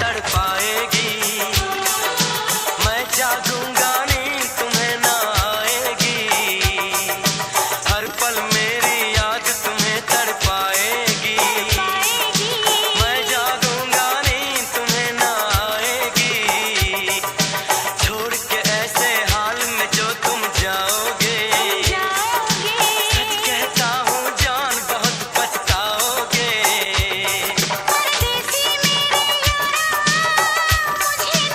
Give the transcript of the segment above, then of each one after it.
तड़पाएगी। मैं जागूंगा नींद तुम्हें ना आएगी, हर पल मेरी याद तुम्हें तड़पाएगी। मैं जागूंगा नींद तुम्हें ना आएगी, छोड़ के ऐसे हाल में जो तुम जाओगे। सच कहता हूँ जान बहुत पछताओगे। परदेसी मेरे यारा, मुझे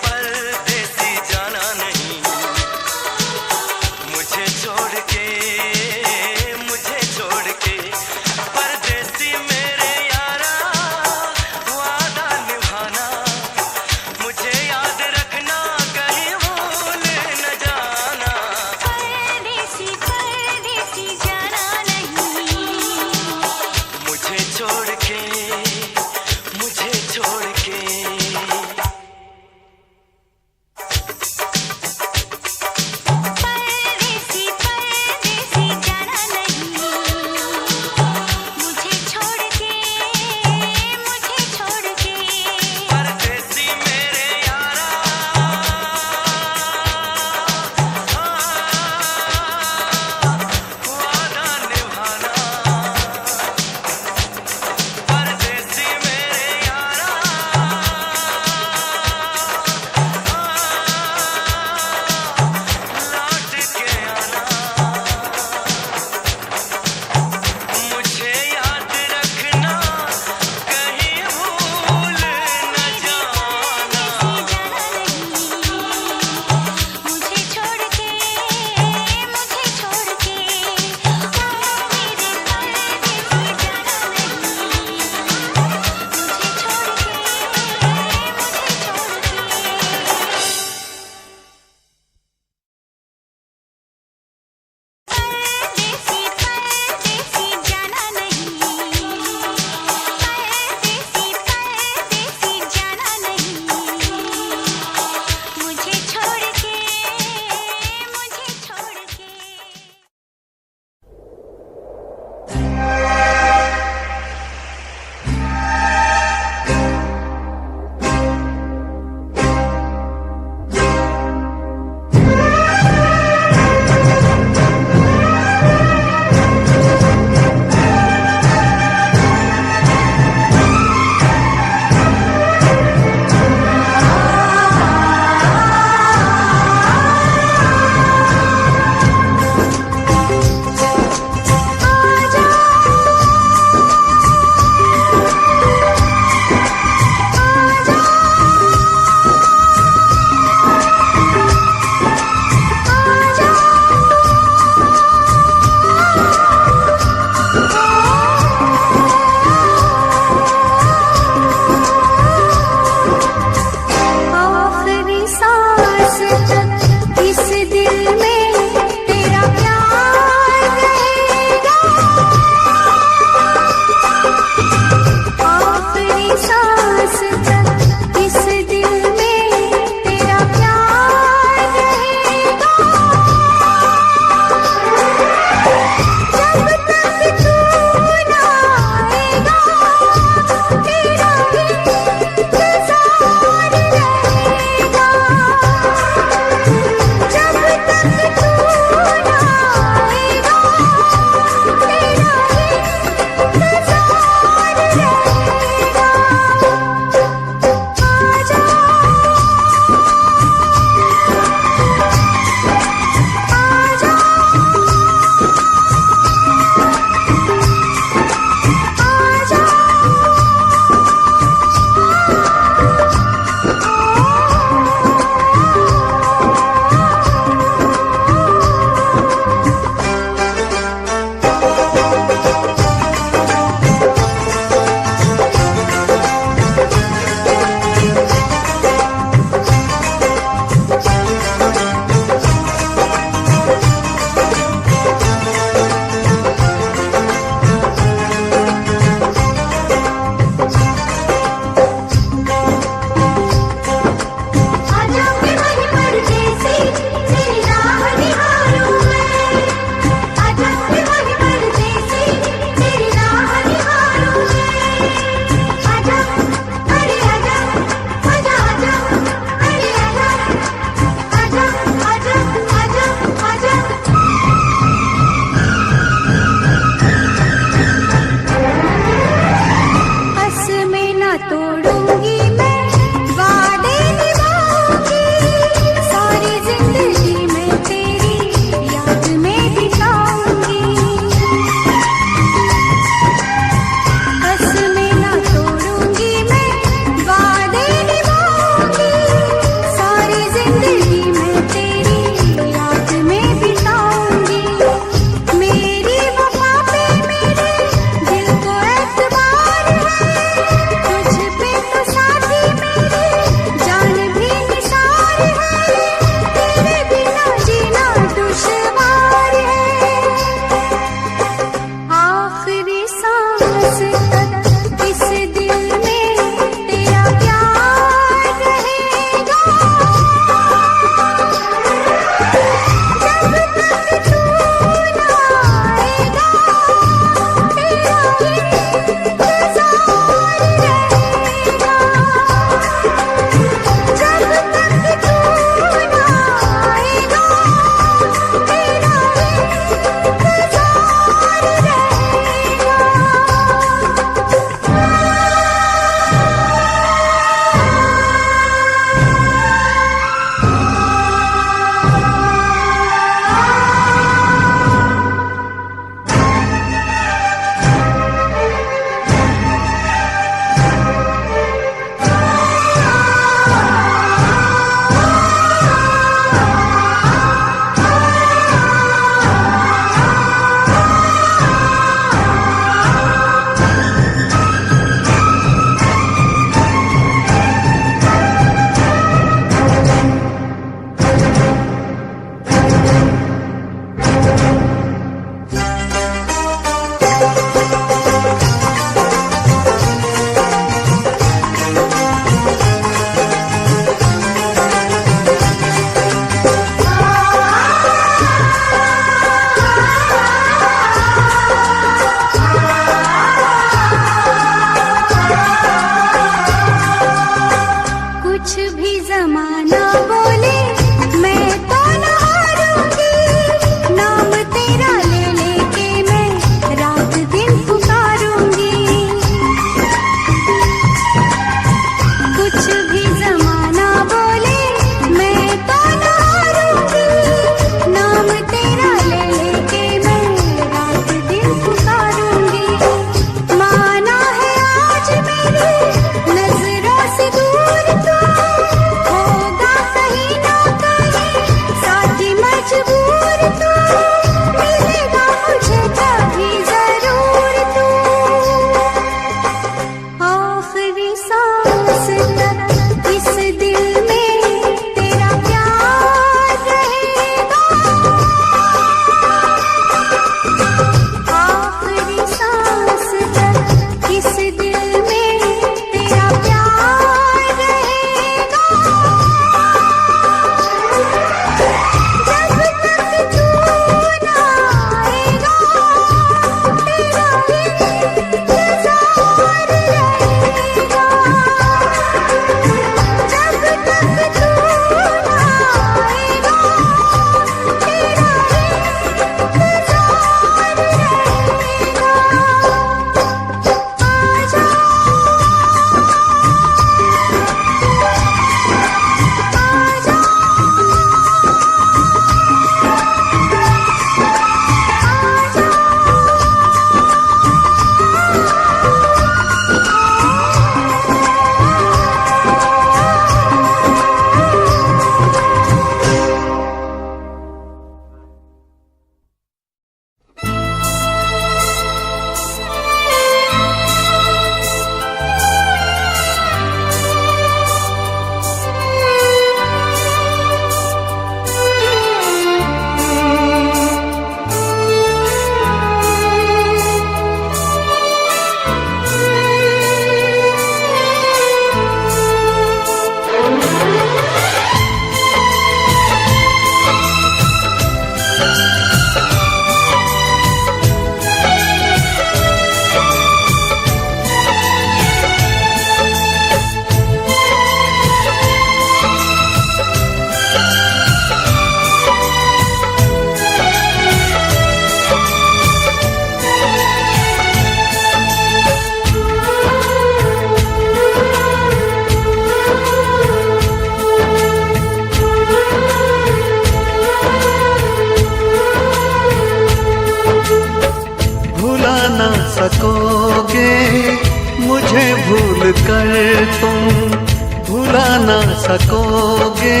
सकोगे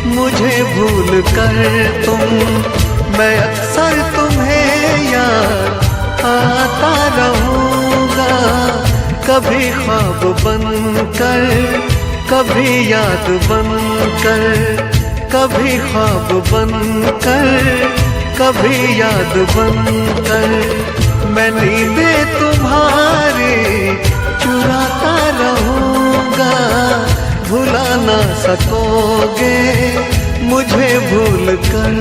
मुझे भूल कर तुम। मैं अक्सर तुम्हें याद आता रहूँगा, कभी ख्वाब बनकर, कभी याद बनकर, कभी ख्वाब बनकर, कभी याद बनकर। मैं नींदें तुम्हारी चुराता रहूँगा, भुला ना सकोगे मुझे भूल कर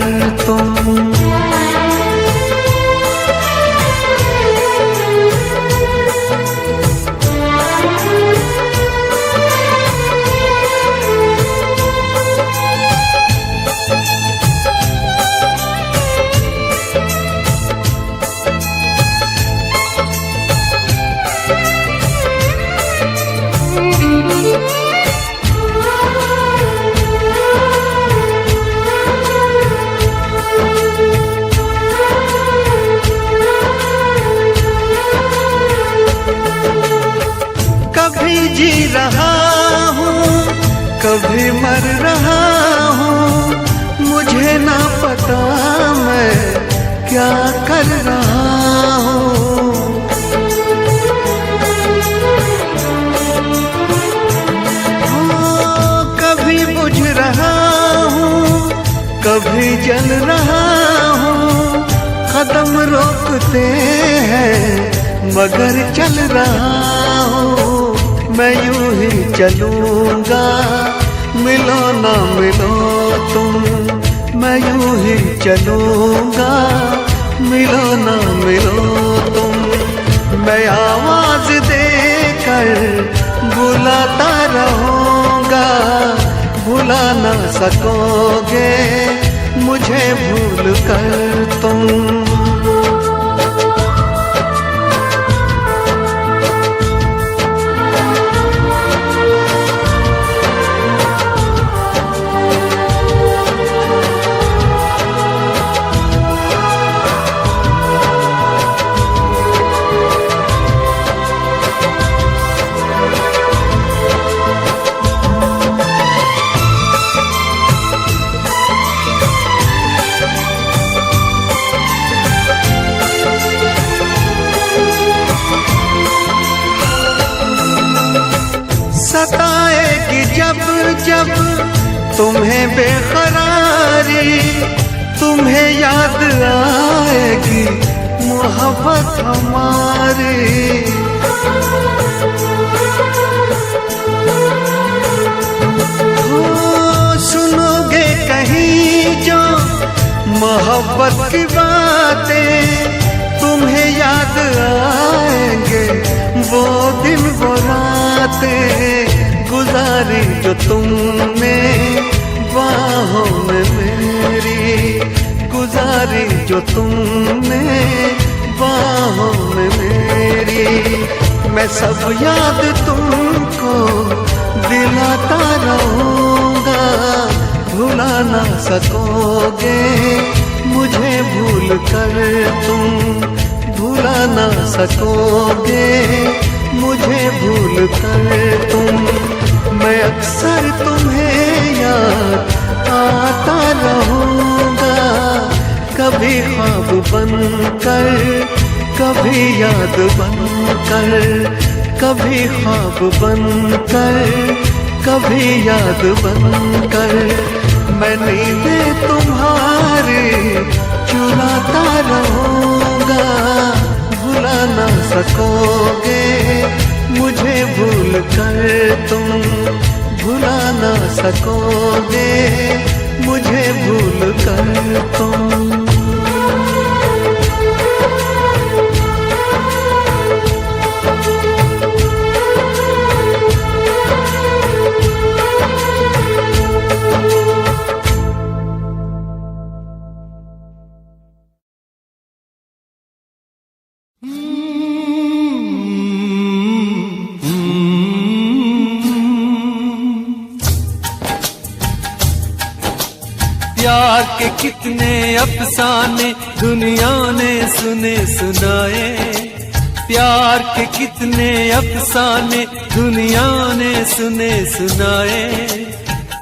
तुम। कभी जी रहा हूँ, कभी मर रहा हूँ, मुझे ना पता मैं क्या कर रहा हूँ। कभी बुझ रहा हूँ, कभी जल रहा हूँ, कदम रोकते हैं मगर चल रहा हूँ। मैं यूं ही चलूंगा, मिलो ना मिलो तुम। मैं यूं ही चलूंगा, मिलो ना मिलो तुम। मैं आवाज देकर बुलाता रहूंगा, भुला ना सकोगे मुझे भूल कर तुम। सताएगी जब जब तुम्हें बेकरारी, तुम्हें याद आएगी मोहब्बत हमारी। सुनोगे कहीं जो मोहब्बत की बातें, तुम्हें याद आएंगे वो दिन वो रातें गुजारी जो तुमने बाहों में मेरी, गुजारी जो तुमने बाहों में मेरी। मैं सब याद तुमको दिलाता रहूँगा, भुला ना सकोगे मुझे भूल कर तुम। भुला ना सकोगे मुझे भूल कर तुम। मैं अक्सर तुम्हें याद आता रहूँगा, कभी ख्वाब बनकर, कभी याद बनकर, कभी ख्वाब बनकर, कभी याद बनकर। मैं नींदें तुम्हारी चुराता रहूँगा, भुला ना सकोगे मुझे भूल कर तुम। भुला ना सकोगे मुझे भूल कर तुम। प्यार के कितने अफसाने दुनिया ने सुने सुनाए, प्यार के कितने अफसाने दुनिया ने सुने सुनाए।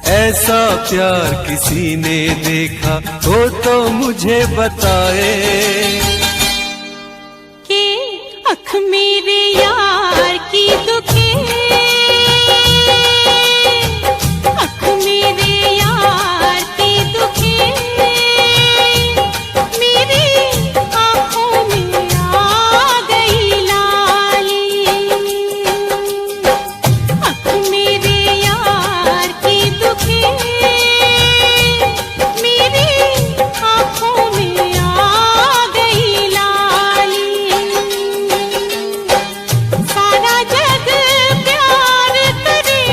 ऐसा प्यार किसी ने देखा हो तो मुझे बताए कि अख मेरे यार की दुखे, अख मेरे यार की दुखे, मेरी आंखों में आ गई लाली। अख मेरे यार की दुखे, मेरी आंखों में आ गई लाली। सारा जग प्यार करे,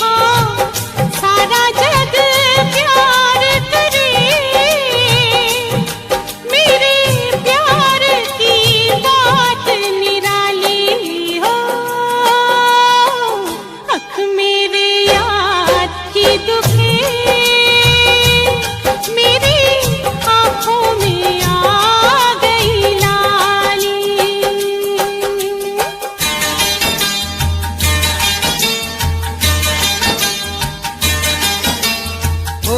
हाँ सारा जग प्यार करे, मेरे प्यार की बात निराली हो। अख मेरे यार की दुखे, मेरी आंखों में आ गई लाली। ओ,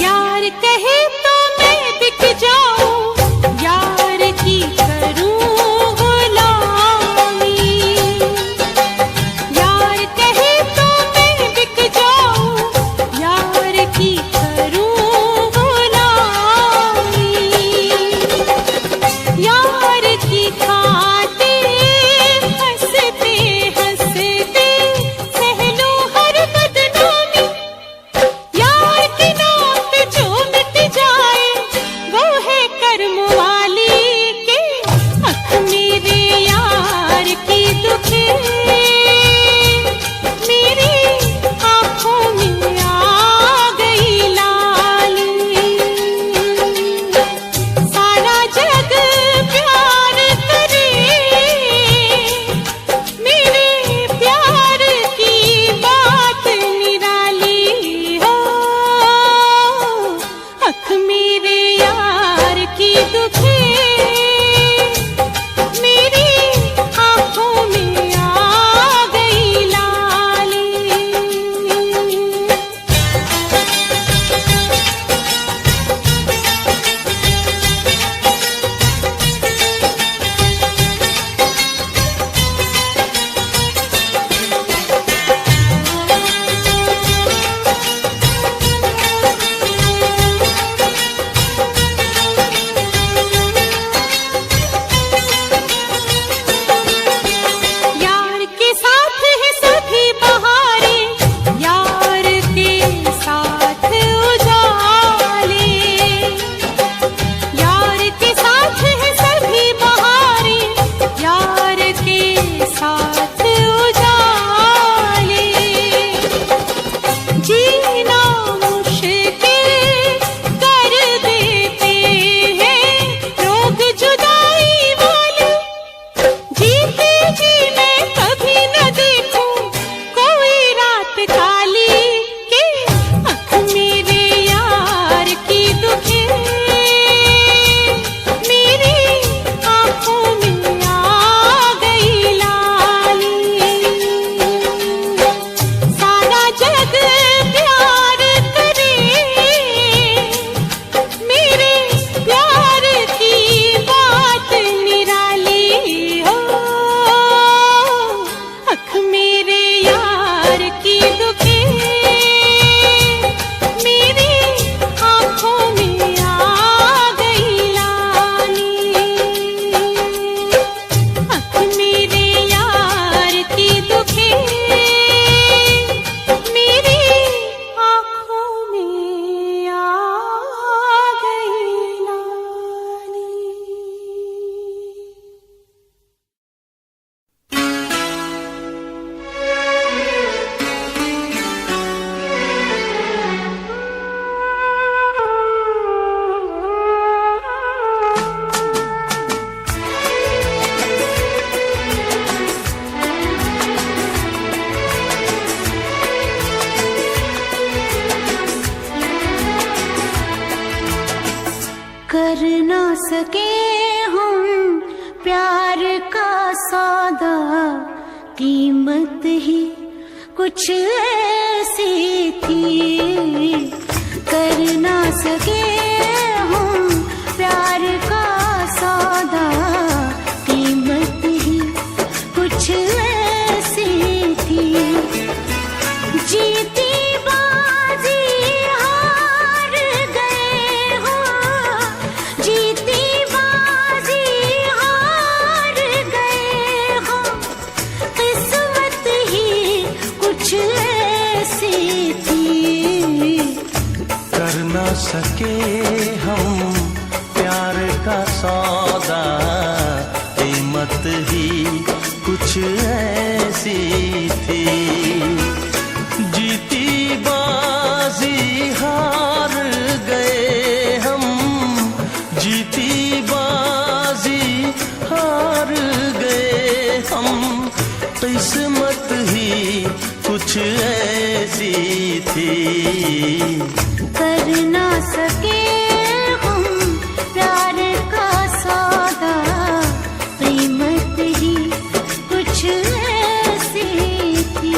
यार कहे तो मैं बिक जाऊं, यार की करूं गुलामी। यार कहे तो मैं बिक जाऊं, यार की करूं गुलामी। यार की खातिर हंसते हंसते सह लूं हर बदनामी। यार के नाम पे जो मिट जाए वो है कर्म वाली के। अख मेरे यार की दुखे, मेरी आंखों में आ गई लाली। सारा जग प्यार करे, मेरे प्यार की बात निराली हो। अख मेरे यार की दुखे, मेरी आंखों में आ गई लाली। सके हम प्यार का सौदा, कीमत ही कुछ ऐसी थी। कर ना सके हम प्यार का सौदा, कीमत ही कुछ ऐसी थी। जीती बाजी हार गए हो, जीती बाजी हार गए हो, किस्मत ही कुछ ऐसी थी। कर ना सके हम प्यार का सौदा, कीमत ही कुछ ऐसी थी। जीती बाजी हार गए हम, जीती बाजी हार गए हम, किस्मत ही कुछ ऐसी थी। कर ना सके हम प्यार का सौदा, कीमत ही कुछ ऐसी थी।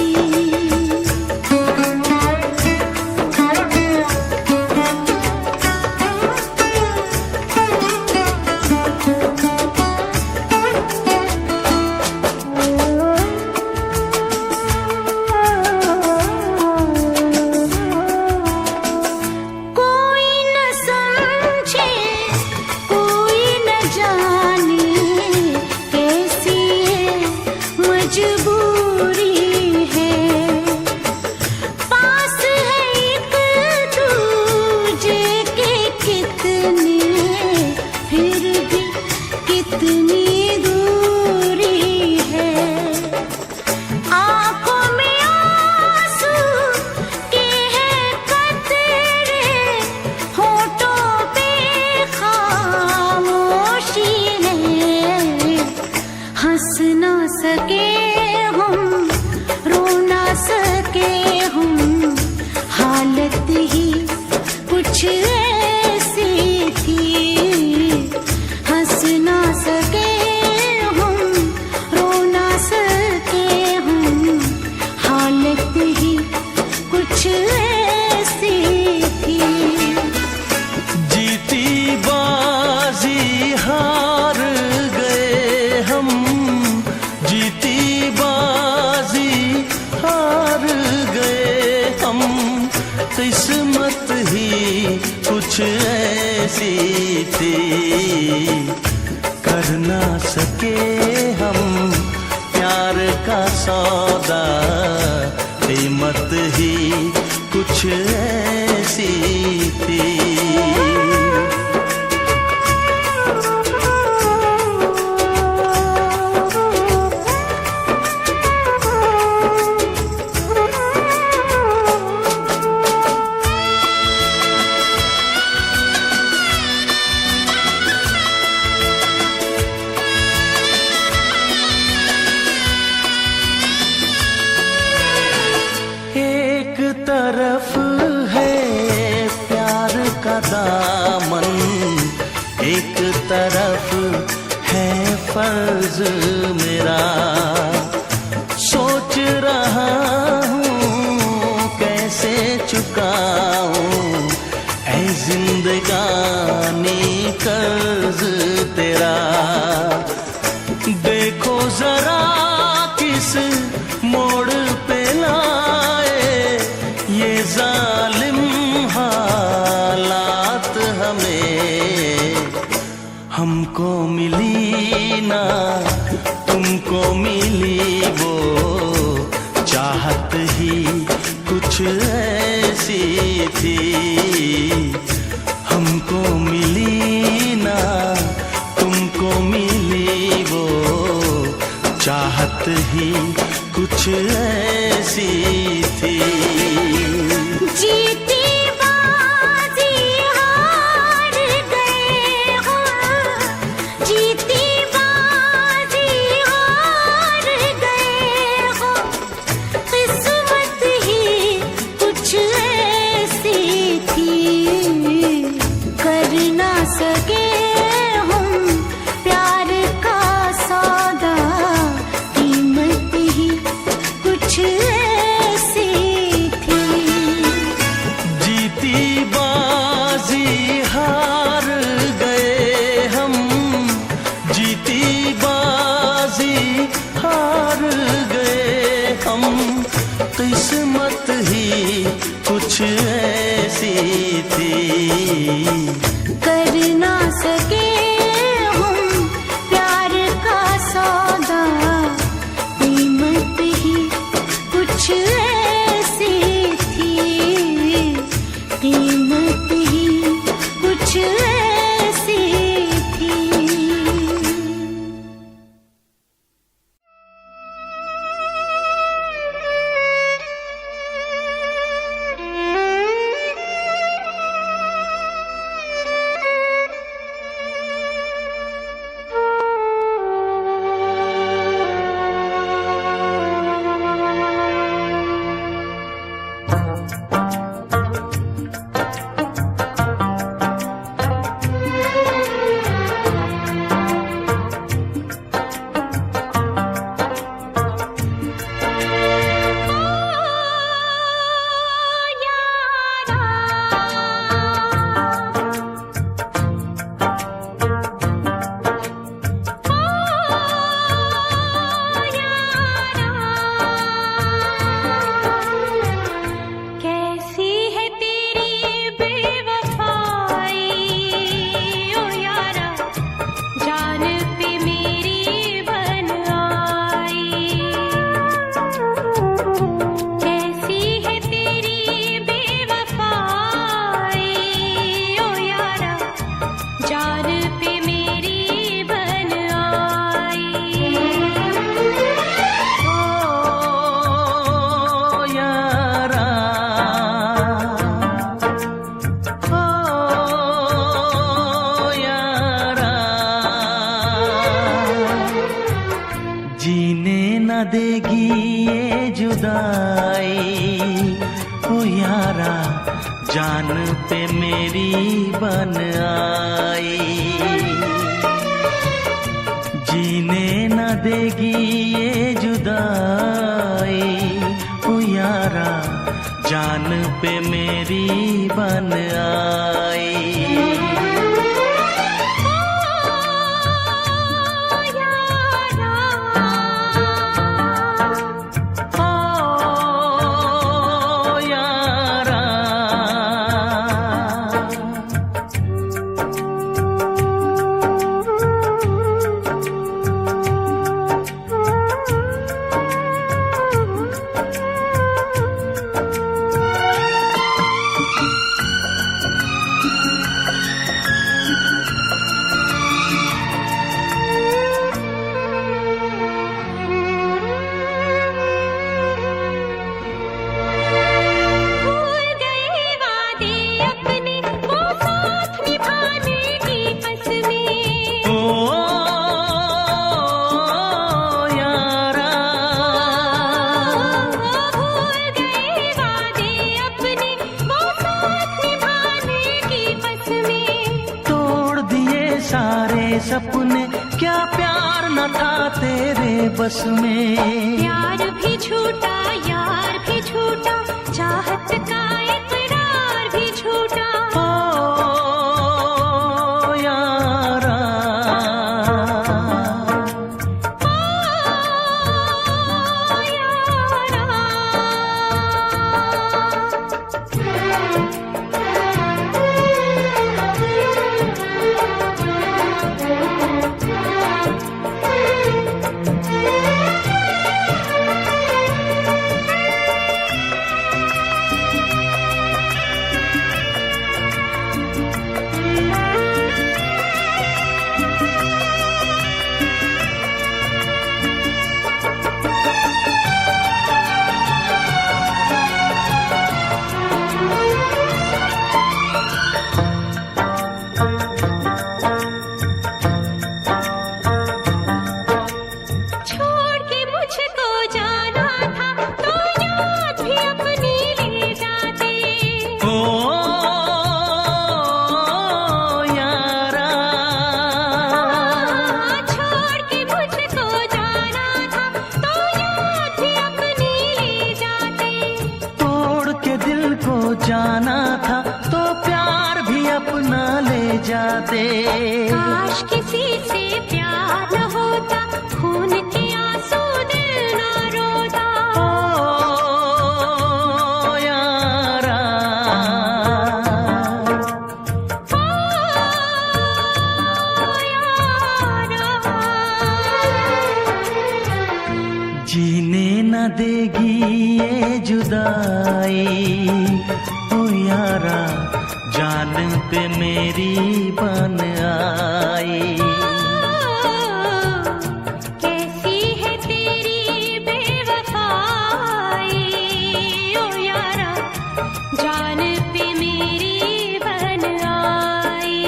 हंस ना सके हम, रो ना सके हम, हालत ही कुछ ऐसी थी। हंस ना सके हम, रो ना सके हम, हालत ही कुछ ऐसी थी। जीती बाजी हार गए हम, जीती बाजी हार गए हम, किस्मत ही कुछ ऐसी थी। कर ना सके हम प्यार का सौदा, कीमत ही कुछ ऐसी थी। एक तरफ है प्यार का दामन, एक तरफ है फर्ज मेरा। सोच रहा हूँ कैसे चुकाऊं ऐ जिंदगानी कर्ज तेरा। देखो जरा किस मोड़ पे लाए ये जालिम हालात हमें। हमको मिली ना तुमको मिली वो चाहत ही कुछ ऐसी थी। हमको मिली ना तुमको मिली वो चाहत ही कुछ ऐसी थी। जीती बाजी हार गए हो, जीती बाजी हार गए हो, किस्मत ही कुछ ऐसी थी। कर ना सके देगी ये जुदाई, ओ यारा जान पे मेरी बन आई। जीने न देगी ये जुदाई, ओ यारा जान पे मेरी बन आई। सपने क्या प्यार न था तेरे बस में। प्यार भी झूठा यार भी झूठा, चाहत का इकरार भी झूठा। ओ यारा जाना था तो प्यार भी अपना ले जाते। काश किसी से प्यार न होता, खून के आंसू दिल न रोता। ओ यारा जीने न देगी ये जुदाई, ओ यारा जान पे मेरी बन आई। कैसी है तेरी बेवफाई, ओ यारा जान पे मेरी बन आई।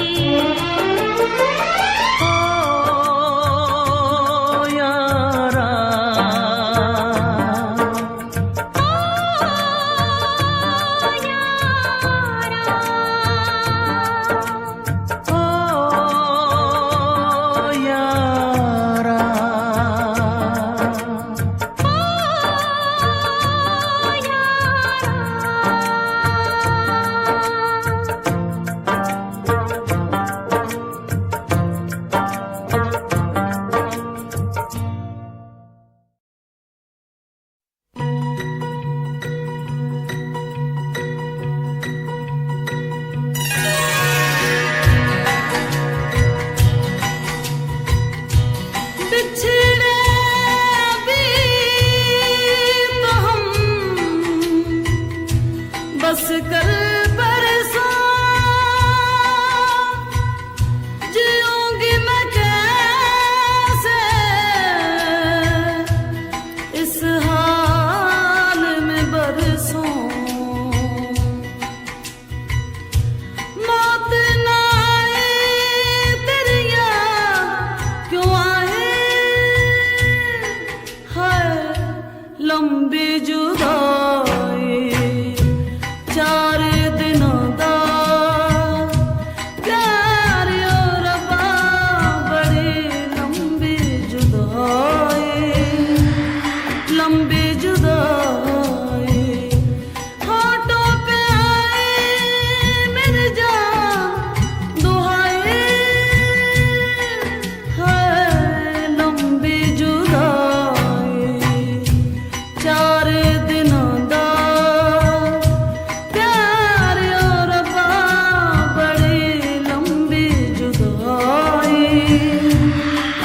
ओ यारा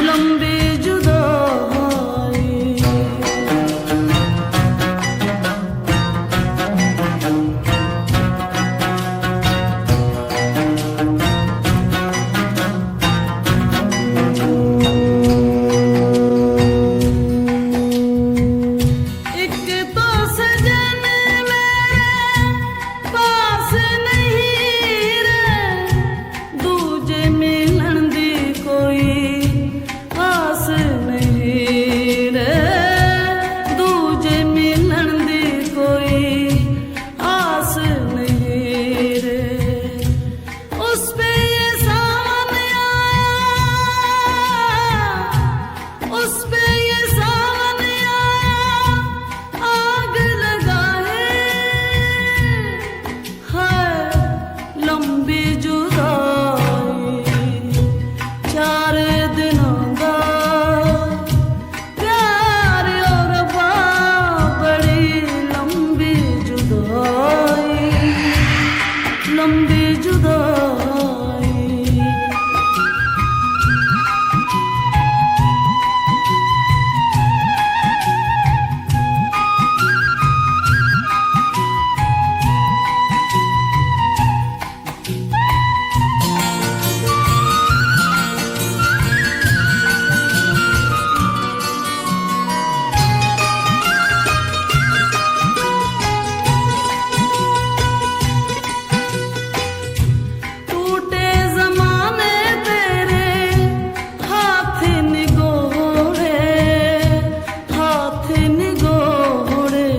लंबी जुदाई। एक तो सजन मेरे पास नहीं रे, दूजे मिलन दी कोई आस नहीं रे, दूजे मिलन दी कोई आस नहीं रे। उस पे ये सावन आया, उस पे ये सावन आया, आग लगाए है लंबी जुदाई। 4 दिनों का प्यार और बड़ी लंबी जुदाई, लंबी जुदाई। टूटे ज़माने तेरे हाथ निगोड़े, हाथ निगोड़े,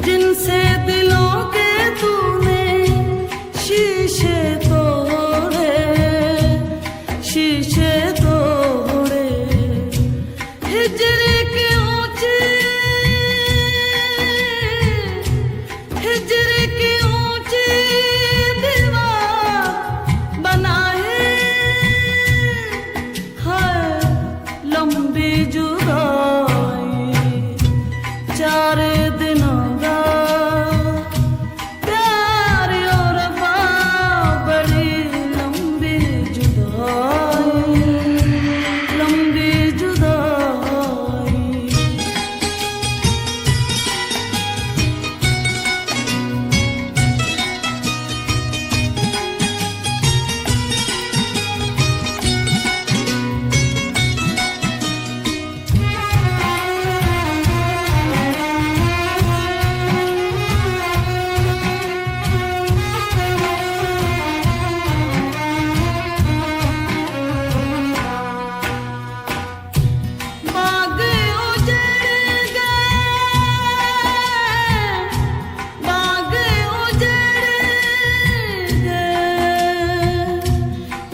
जिनसे दिलों के तूने शीशे तोड़े, शीशे तोड़े। हिजर के ऊंचे, हिजर के ऊंचे दीवार बनाए है लंबी जुदाई। 4 दिनों का प्यार और बड़ी लंबी जुदाई, लंबी जुदाई। बाग उजड़ गए, बाग उजड़ गए,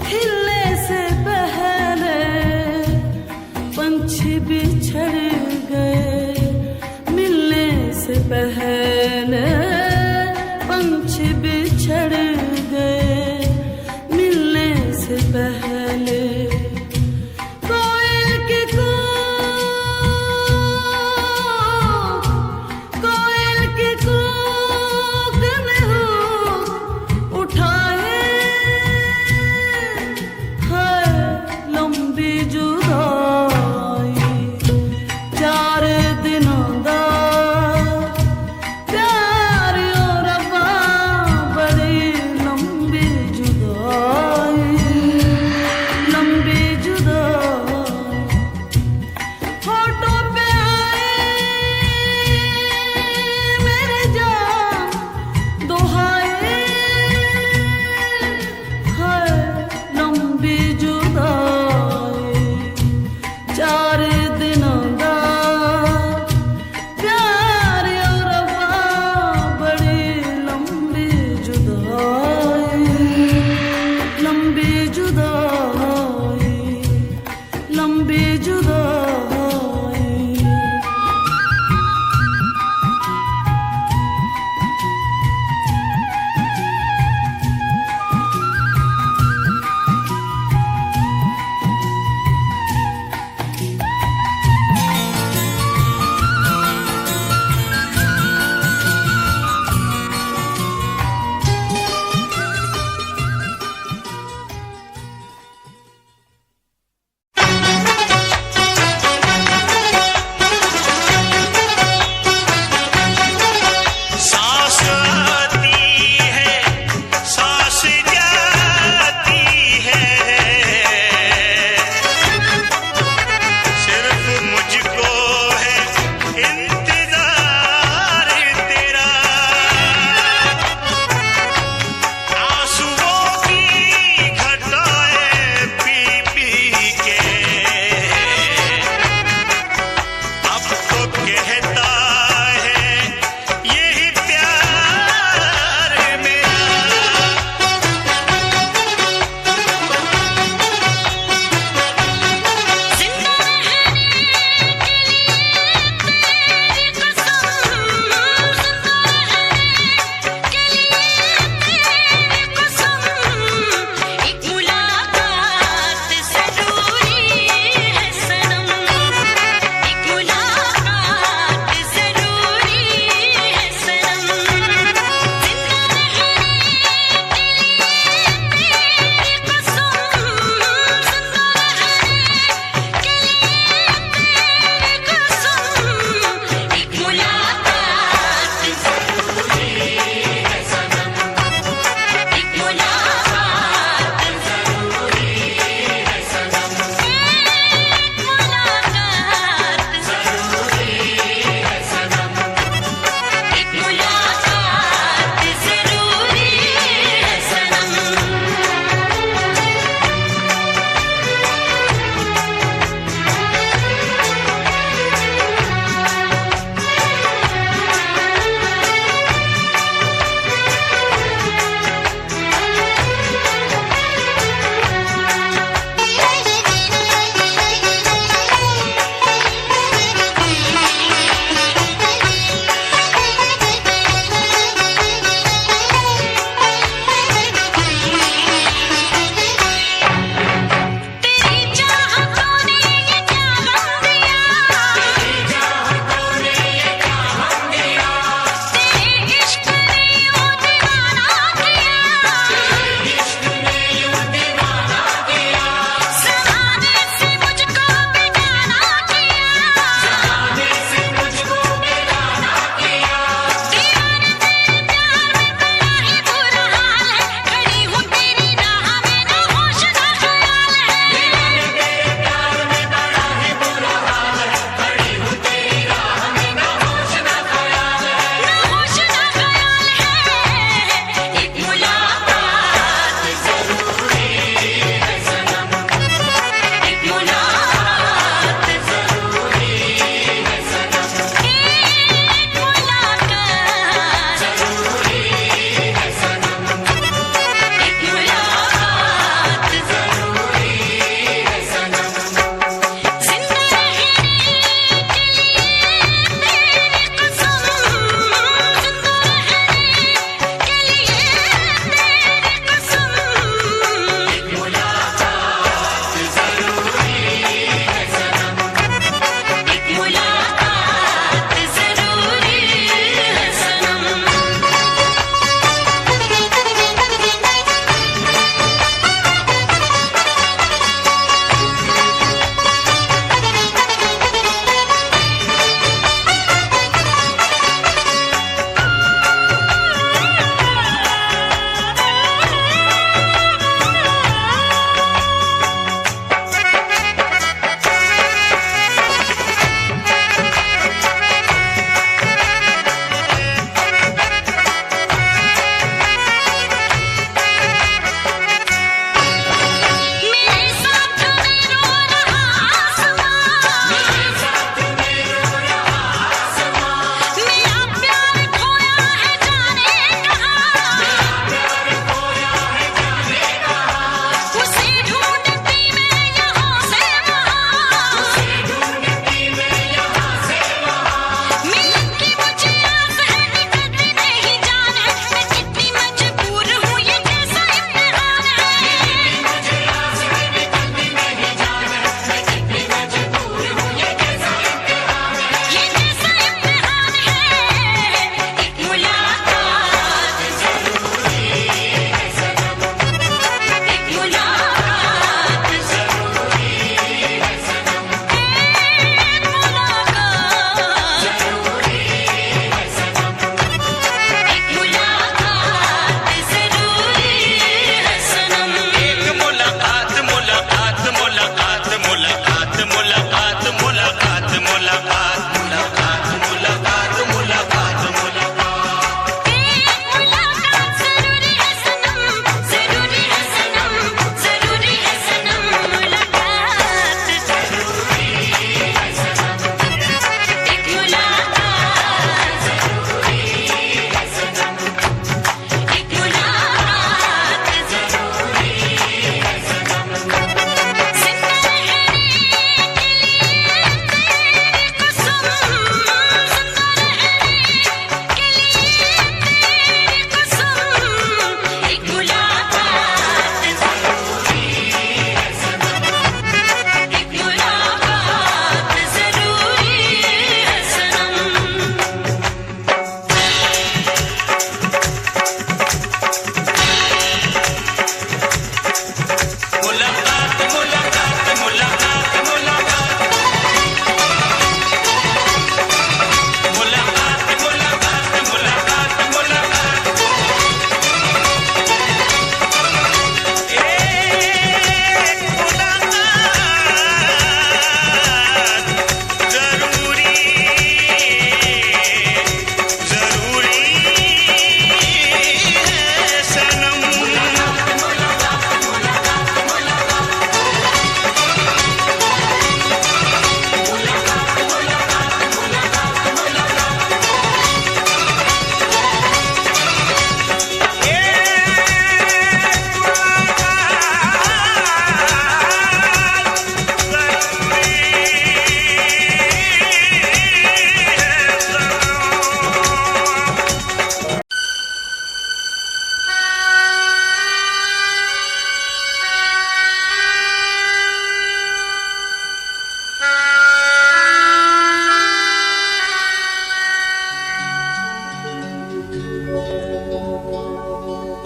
खिलने से पहले पंछी बिछड़ गए, मिलने से पहले पंछी बिछड़ गए, मिलने से पहले। कोयल के कूक, कोयल के कूक में हो उठाए है लंबी जुदाई। 4 दिनों का प्यार और बड़ी लंबी जुदाई, लंबी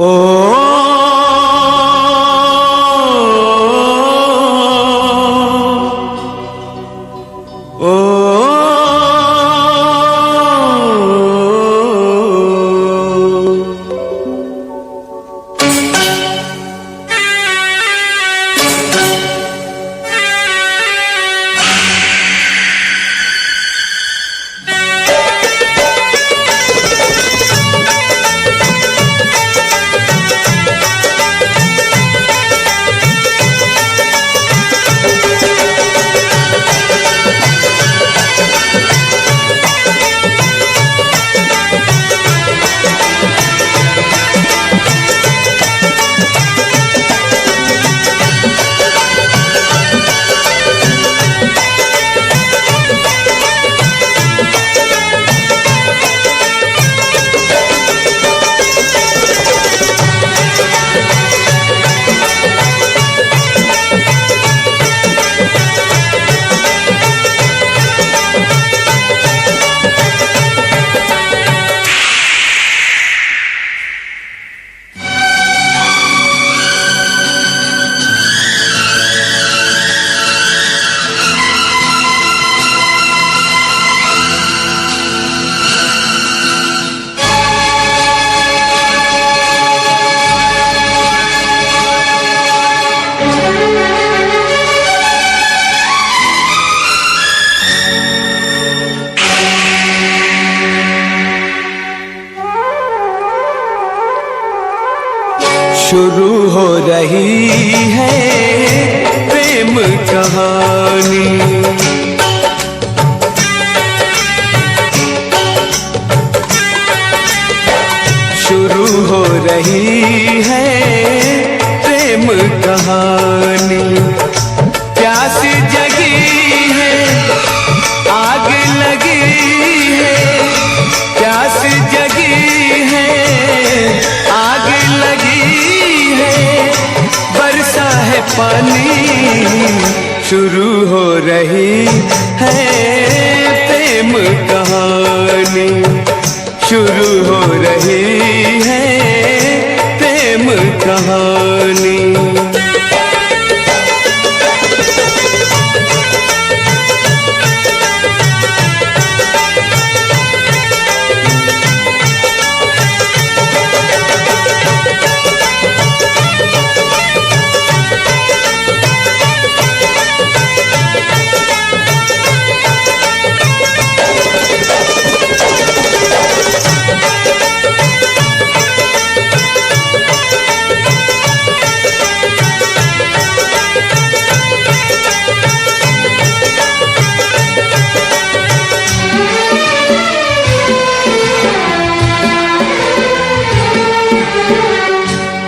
ओ शुरू हो रही है प्रेम कहानी, शुरू हो रही है प्रेम कहानी। प्यास जगी है, आग लगी है, प्यास जगी है, आग लगी है, बरसा है पानी। शुरू हो रही है प्रेम कहानी, शुरू हो रही है प्रेम कहानी।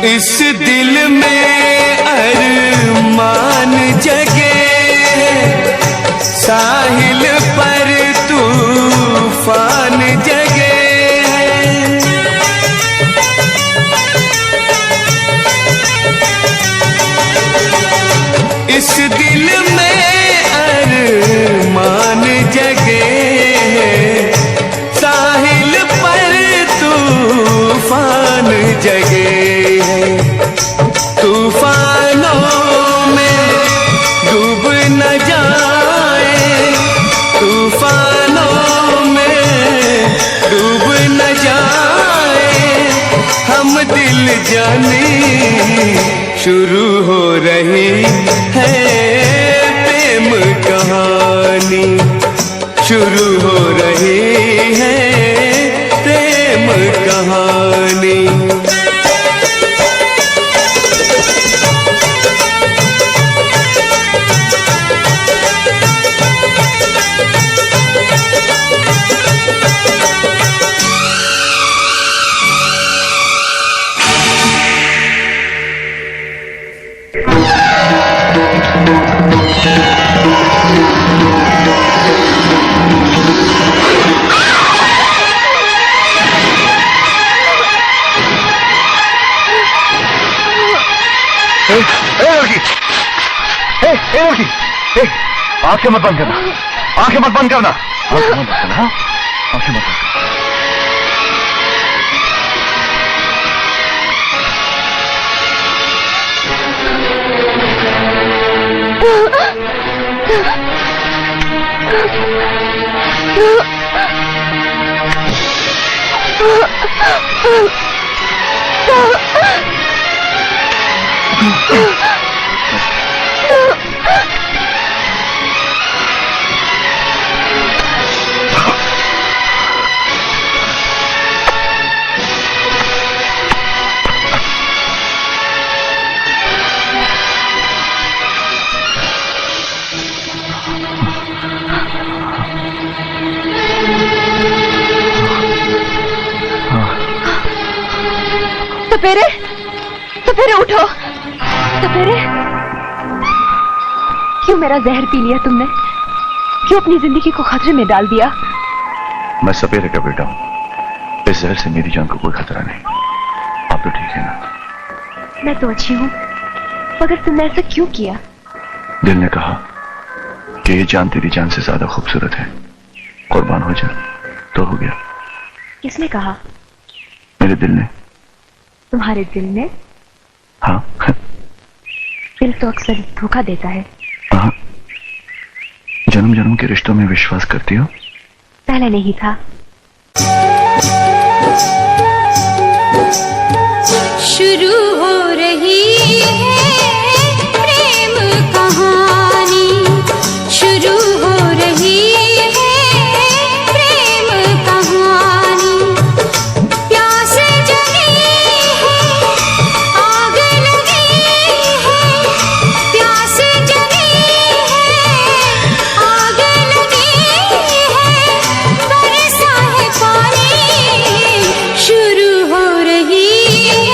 इस दिल में अरमान जगे, साहिल पर तूफान जगे। इस दिल में अरमान जगे, साहिल पर तूफान जगे। तूफानों में डूब न जाए, तूफानों में डूब न जाए हम दिल जाने। शुरू हो रही है प्रेम कहानी, शुरू हो रही है प्रेम कहानी। आंखें मत बंद करना, आंखें मत बंद करना, आंखें मत बंद करना, आंखें मत बंद करना। सपेरे उठो। सपेरे, क्यों मेरा जहर पी लिया तुमने? क्यों अपनी जिंदगी को खतरे में डाल दिया? मैं सपेरे का बेटा हूं। इस जहर से मेरी जान को कोई खतरा नहीं। आप तो ठीक है ना? मैं तो अच्छी हूं, मगर तुमने ऐसा क्यों किया? दिल ने कहा कि ये जान तेरी जान से ज्यादा खूबसूरत है, कुर्बान हो जा। तो हो गया। किसने कहा? मेरे दिल ने। तुम्हारे दिल ने? हाँ। दिल तो अक्सर धोखा देता है। हाँ। जन्म जन्म के रिश्तों में विश्वास करती हो? पहले नहीं था। शुरू हो रही है प्रेम कहानी, शुरू हो रही है प्रेम कहानी। प्यास जगी है, आग लगी है, प्यास जगी है, आग लगी है, बरसा है पानी। शुरू हो रही है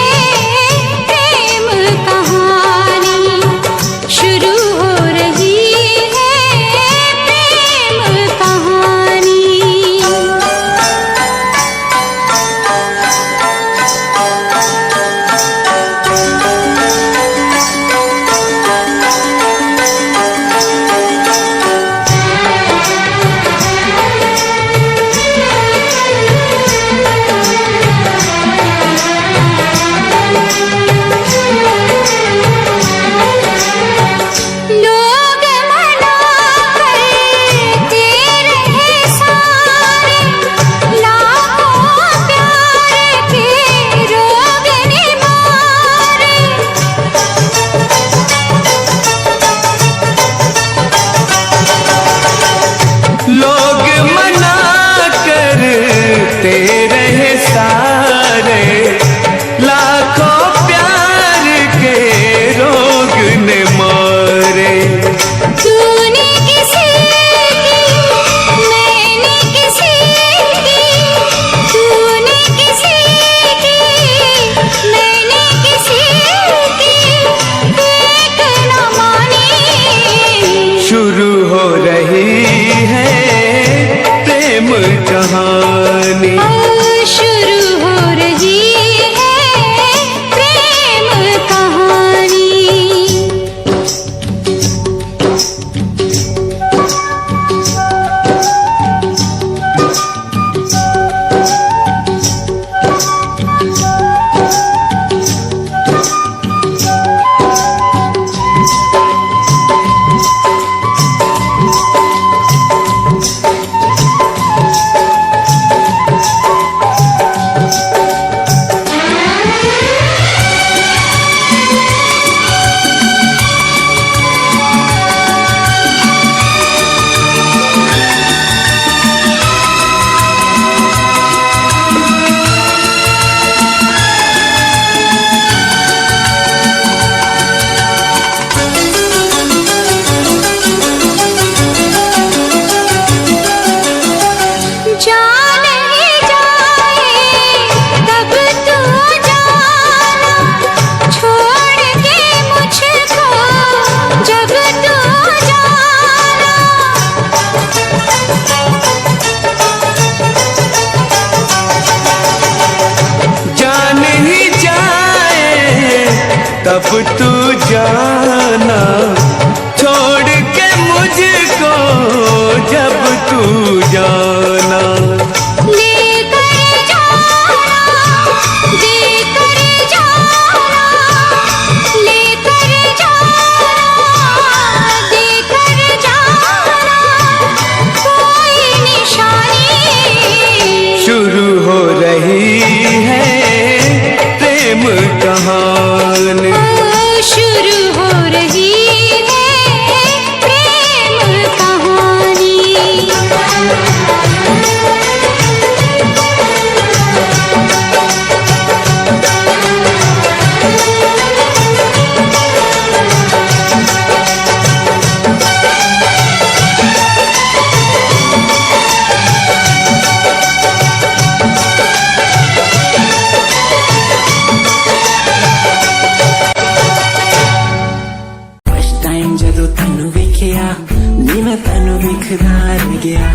नी मैं तेनू विखदा रह गया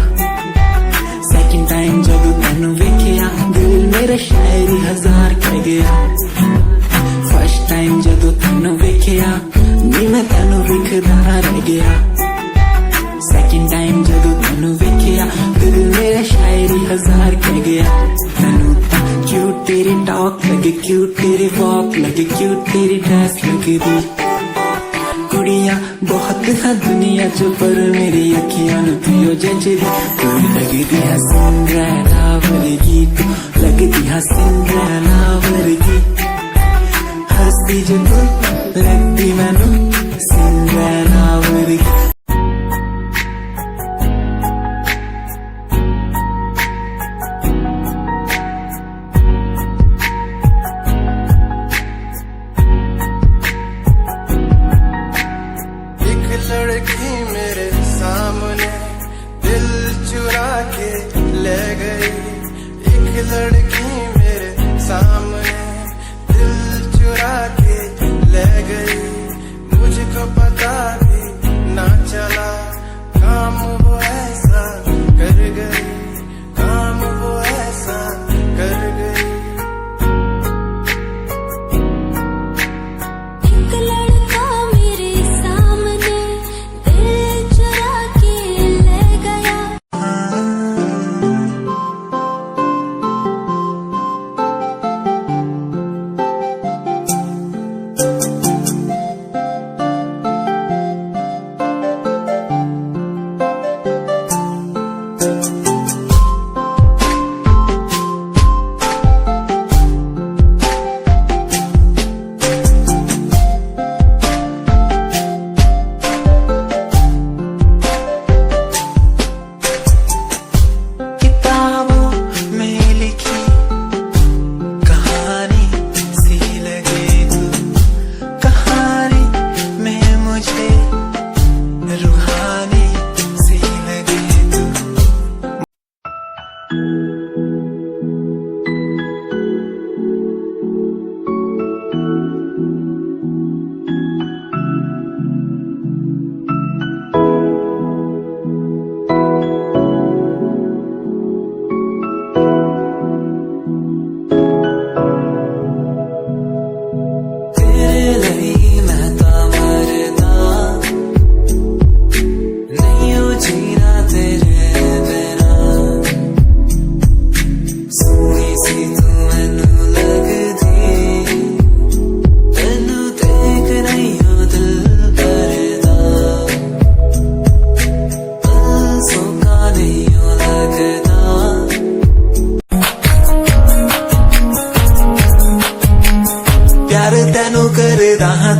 सेकंड टाइम जदों तेनू वेखिया दिल मेरा शायरी हजार कह गया फर्स्ट टाइम जदों तेनू वेखिया नी मैं तेनू विखदा रह गया सेकंड टाइम जदों तेनू वेखिया दिल मेरा शायरी हजार कह गया तेनू तां क्यूट तेरी टॉक लगे क्यूट तेरी वॉक लगे क्यूट तेरी ड्रेस लगे दी कुड़ियां बहुत है दुनिया च पर मेरी अखियां नूं तू जचदी तू लगदी है सिंड्रेला वर्गी तू लगदी है सिंड्रेला वर्गी हंसदी जो तू लगदी मैनू सिंड्रेला वर्गी लड़की मेरे सामने दिल चुरा के ले गई एक लड़की मेरे सामने दिल चुरा के ले गई मुझको पता भी ना चला काम वो ऐसा कर गई काम वो ऐसा कर गई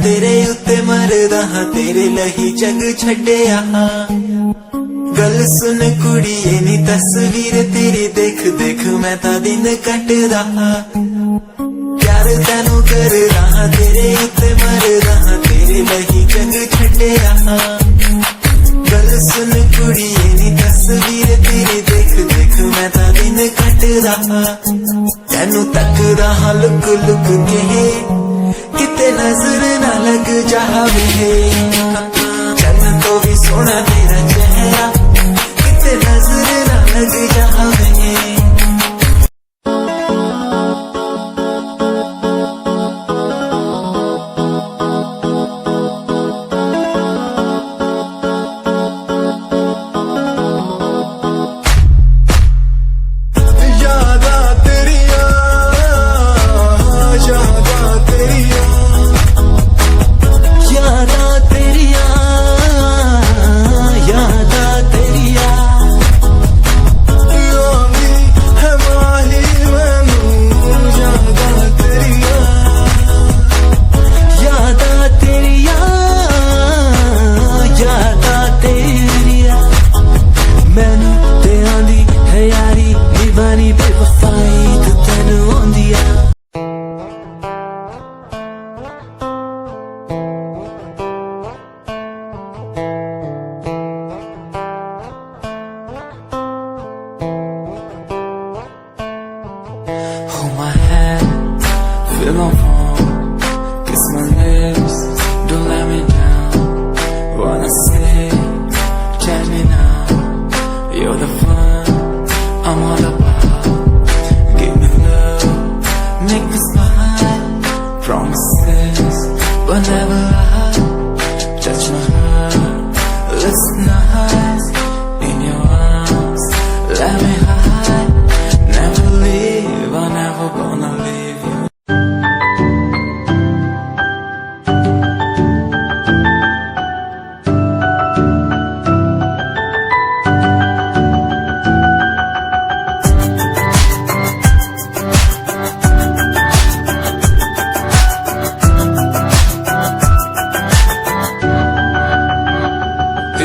तेरे उत्ते मरदा हां तेरे लही जग छड्डिया गल सुन कुड़िए नी तस्वीर तेरी देख देख मैं तां दिन कटदा प्यार तैनू करदा हां तेरे उत्ते मरदा हां तेरे लही जग छड्डिया गल सुन कुड़िए नी तस्वीर तेरी देख देख मैं तां दिन कटदा तैनू तकदा हां लुक लुक के किते नजर ना लग जावे चन्न तो भी सोना तेरा चेहरा किते नजर ना लग जावे यादा तेरिया Just nice in your arms, let me hide, never leave, I'm never gonna leave you.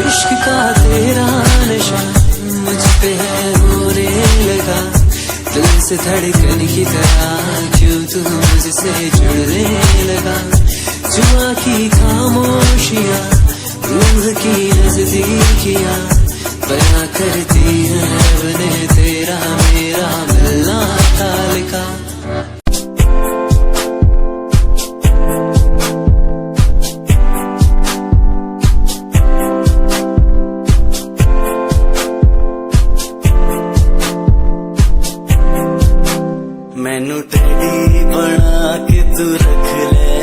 इश्क का तेरा नशा मुझ पे है होने लगा, दिल से धड़कन की तरह क्यों तू मुझसे जुड़ने लगा। जुआ की खामोशियाँ रूह की नजदीकियाँ बयां करती है रब ने तेरा मेरा मिलना था लिखा। मैनू टेडी बना के तू रख ले,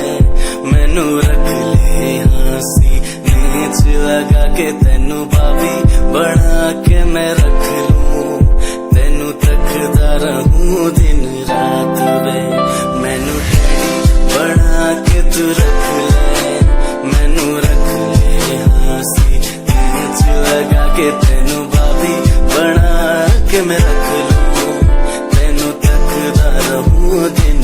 मैनू रख ले हंसी नीच लगा के, तेनू भाभी बना के मैं रख लूं, तेनू तकदा रहूं दिन रात वे। मैनू टेडी बना के तू रख ले, मैनू रख ले हंसी नीच लगा के, तेनू भाभी बना के मैं रख लूं, तेनू तकदा रहूं दिन